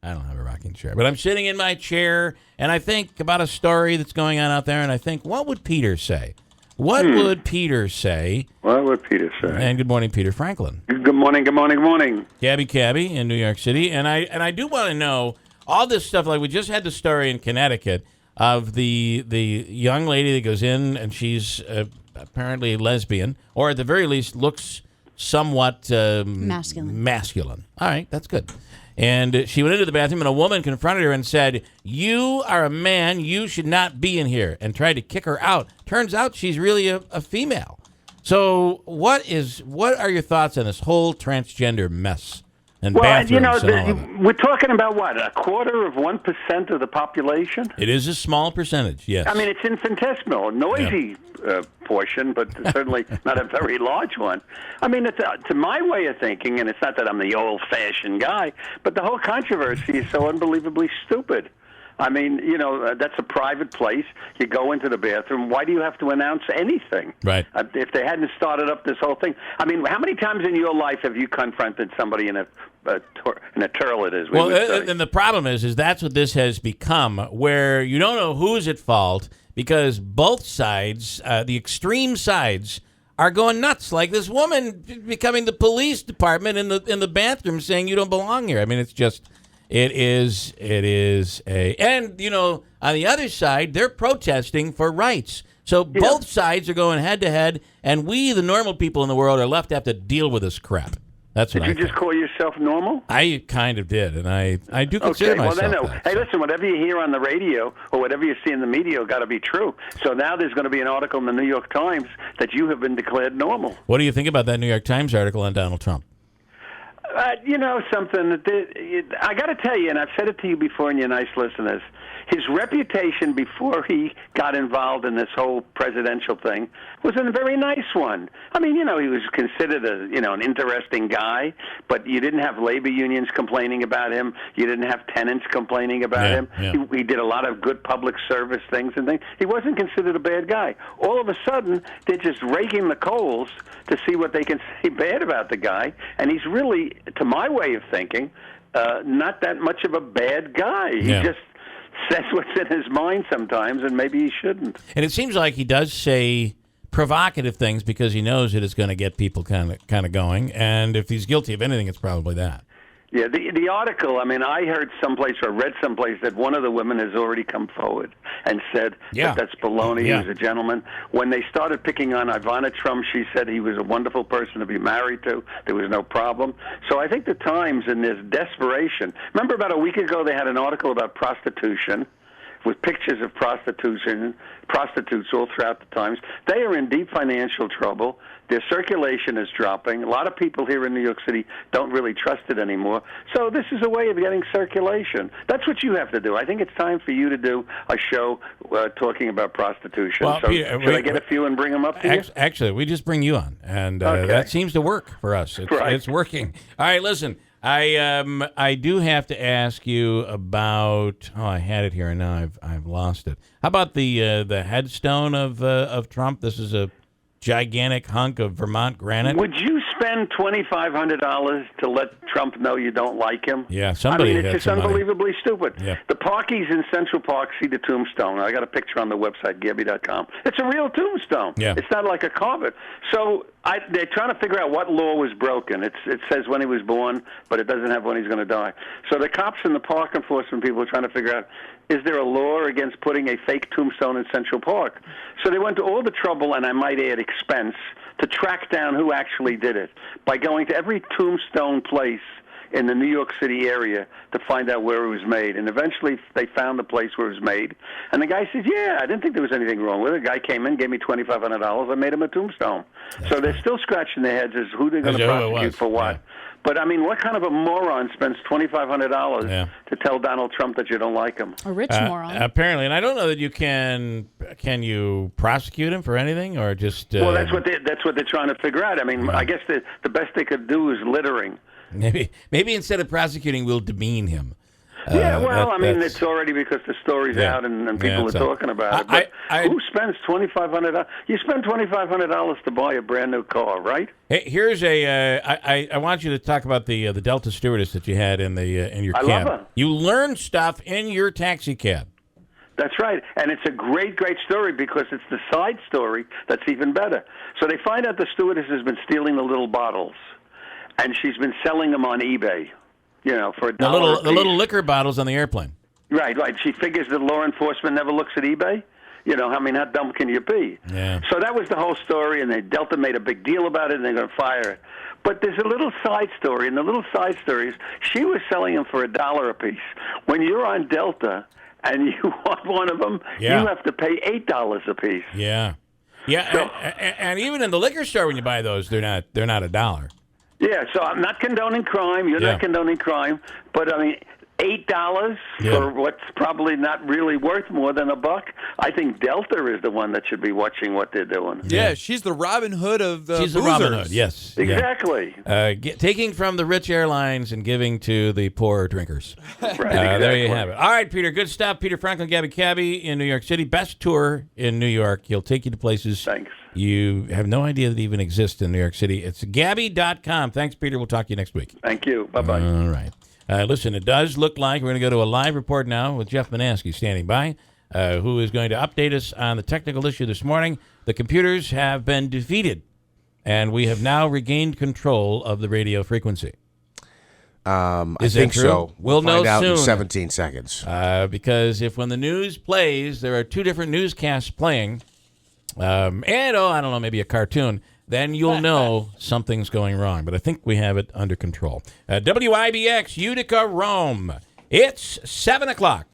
I don't have a rocking chair, but I'm sitting in my chair, and I think about a story that's going on out there, and I think, what would Peter say? What would Peter say? What would Peter say? And good morning, Peter Franklin. Good morning, good morning, good morning. Gabby Cabby in New York City, and I do want to know all this stuff. Like we just had the story in Connecticut of the young lady that goes in, and she's apparently lesbian, or at the very least looks somewhat masculine. All right, that's good. And she went into the bathroom, and a woman confronted her and said, "You are a man. You should not be in here," and tried to kick her out. Turns out she's really a female. So what are your thoughts on this whole transgender mess? And bathrooms and all of it? We're talking about what, 1/4% of the population? It is a small percentage, yes. I mean, it's infinitesimal, noisy portion, but certainly not a very large one. I mean, it's, to my way of thinking, and it's not that I'm the old-fashioned guy, but the whole controversy is so unbelievably stupid. I mean, that's a private place. You go into the bathroom. Why do you have to announce anything? Right. If they hadn't started up this whole thing. I mean, how many times in your life have you confronted somebody in a turlet, as we would say? And the problem is that's what this has become, where you don't know who's at fault because both sides, the extreme sides, are going nuts. Like this woman becoming the police department in the bathroom saying you don't belong here. I mean, it's just... It is and, on the other side, they're protesting for rights. So both sides are going head to head, and we, the normal people in the world, are left to have to deal with this crap. That's what I think. Did you just call yourself normal? I kind of did, and I do consider myself that. Hey, listen, whatever you hear on the radio or whatever you see in the media got to be true. So now there's going to be an article in the New York Times that you have been declared normal. What do you think about that New York Times article on Donald Trump? Something I got to tell you, and I've said it to you before, and you're nice listeners, his reputation before he got involved in this whole presidential thing was a very nice one. I mean, he was considered an interesting guy, but you didn't have labor unions complaining about him. You didn't have tenants complaining about him. Yeah. He did a lot of good public service things and things. He wasn't considered a bad guy. All of a sudden, they're just raking the coals to see what they can say bad about the guy, and he's really, to my way of thinking, not that much of a bad guy. He just says what's in his mind sometimes, and maybe he shouldn't. And it seems like he does say provocative things because he knows it is going to get people kind of going, and if he's guilty of anything, it's probably that. Yeah, the article, I mean, I heard someplace or read someplace that one of the women has already come forward and said that that's baloney. He was a gentleman. When they started picking on Ivana Trump, she said he was a wonderful person to be married to. There was no problem. So I think the Times, in this desperation, remember about a week ago they had an article about prostitution with pictures of prostitutes all throughout the Times. They are in deep financial trouble. Their circulation is dropping. A lot of people here in New York City don't really trust it anymore. So this is a way of getting circulation. That's what you have to do. I think it's time for you to do a show talking about prostitution. Well, so Peter, should I get a few and bring them up to you? Actually, we just bring you on, and that seems to work for us. It's working. All right, listen. I do have to ask you about. Oh, I had it here and now I've lost it. How about the headstone of Trump? This is a gigantic hunk of Vermont granite. Would you spend $2,500 to let Trump know you don't like him? Yeah, somebody. I mean, it's just unbelievably stupid. Yeah. The parkies in Central Park see the tombstone. I got a picture on the website, Gabby.com. It's a real tombstone. Yeah. It's not like a carpet. So they're trying to figure out what law was broken. It says when he was born, but it doesn't have when he's going to die. So the cops and the park enforcement people are trying to figure out, is there a law against putting a fake tombstone in Central Park? So they went to all the trouble, and I might add expense, to track down who actually did it by going to every tombstone place in the New York City area to find out where it was made. And eventually they found the place where it was made. And the guy says, I didn't think there was anything wrong with it. The guy came in, gave me $2,500. I made him a tombstone. So they're still scratching their heads as who they're going to prosecute for what. Yeah. But, I mean, what kind of a moron spends $2,500 to tell Donald Trump that you don't like him? A rich moron. Apparently. And I don't know that you can you prosecute him for anything or just... Well, that's what they're trying to figure out. I mean, I guess the best they could do is littering. Maybe instead of prosecuting, we'll demean him. Yeah, well, I mean, it's already because the story's out and people are talking about it. But who spends $2,500? You spend $2,500 to buy a brand new car, right? Hey, here's I want you to talk about the Delta stewardess that you had in your cab. I love her. You learn stuff in your taxi cab. That's right, and it's a great, great story because it's the side story that's even better. So they find out the stewardess has been stealing the little bottles, and she's been selling them on eBay, for $1 a piece. The little liquor bottles on the airplane. Right. She figures that law enforcement never looks at eBay. How dumb can you be? Yeah. So that was the whole story, and Delta made a big deal about it, and they're going to fire it. But there's a little side story, and the little side story is she was selling them for $1 a piece. When you're on Delta and you want one of them, you have to pay $8 a piece. Yeah. Yeah, so, and even in the liquor store when you buy those, they're not $1. Yeah, so I'm not condoning crime. You're not condoning crime, but I mean, $8 for what's probably not really worth more than $1. I think Delta is the one that should be watching what they're doing. Yeah, she's the Robin Hood of the She's the Robin Hood, yes. Exactly. Taking from the rich airlines and giving to the poor drinkers. Right, exactly. There you have it. All right, Peter, good stuff. Peter Franklin, Gabby Cabby in New York City. Best tour in New York. He'll take you to places you have no idea that even exist in New York City. It's Gabby.com. Thanks, Peter. We'll talk to you next week. Thank you. Bye-bye. All right. Listen, it does look like we're going to go to a live report now with Jeff Manaski standing by, who is going to update us on the technical issue this morning. The computers have been defeated, and we have now regained control of the radio frequency. I think so. We'll find know out soon. in 17 seconds. Because when the news plays, there are two different newscasts playing, and, I don't know, maybe a cartoon, then you'll know something's going wrong. But I think we have it under control. WIBX, Utica, Rome. It's 7 o'clock.